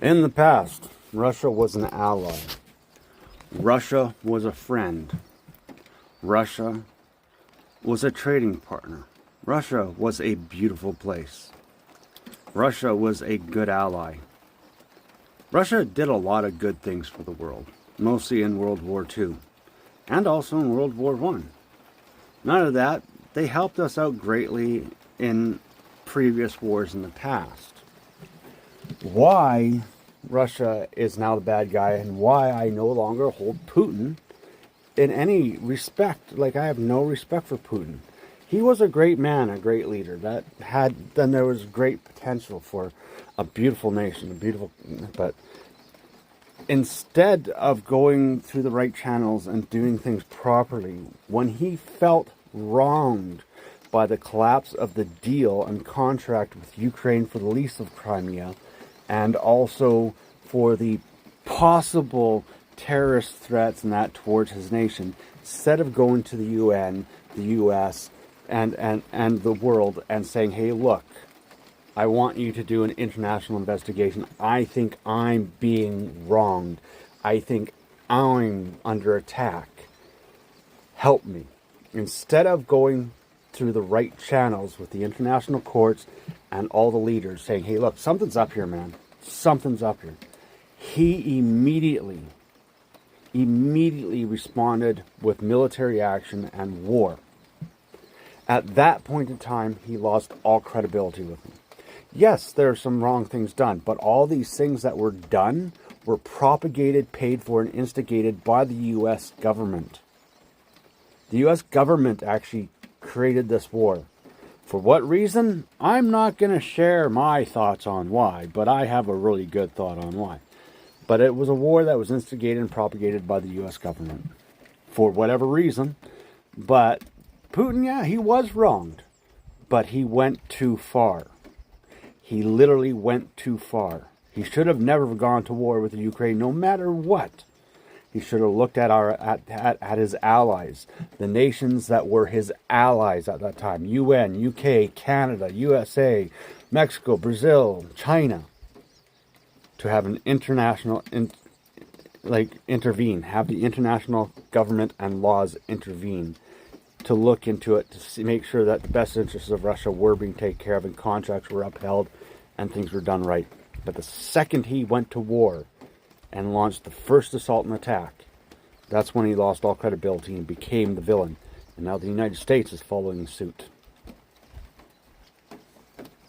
In the past, Russia was an ally. Russia was a friend. Russia was a trading partner. Russia was a beautiful place. Russia was a good ally. Russia did a lot of good things for the world, mostly in World War II, and also in World War I. None of that, they helped us out greatly in previous wars in the past. Why Russia is now the bad guy and why I no longer hold Putin in any respect. Like, I have no respect for Putin. He was a great man, a great leader. Then there was great potential for a beautiful nation, but instead of going through the right channels and doing things properly, when he felt wronged by the collapse of the deal and contract with Ukraine for the lease of Crimea, and also for the possible terrorist threats and that towards his nation, instead of going to the UN, the US, and the world and saying, hey, look, I want you to do an international investigation. I think I'm being wronged. I think I'm under attack. Help me. Instead of going through the right channels with the international courts and all the leaders saying, hey, look, something's up here, man. Something's up here. He immediately responded with military action and war. At that point in time, he lost all credibility with me. Yes, there are some wrong things done, but all these things that were done were propagated, paid for, and instigated by the U.S. government. The U.S. government actually created this war. For what reason? I'm not going to share my thoughts on why, but I have a really good thought on why. But it was a war that was instigated and propagated by the U.S. government. For whatever reason. But Putin, yeah, he was wronged. But he went too far. He literally went too far. He should have never gone to war with the Ukraine, no matter what. He should have looked at his allies, the nations that were his allies at that time: UN, UK, Canada, USA, Mexico, Brazil, China, to have an international intervene, have the international government and laws intervene to look into it, to make sure that the best interests of Russia were being taken care of and contracts were upheld and things were done right. But the second he went to war and launched the first assault and attack, that's when he lost all credibility and became the villain. And now the United States is following suit.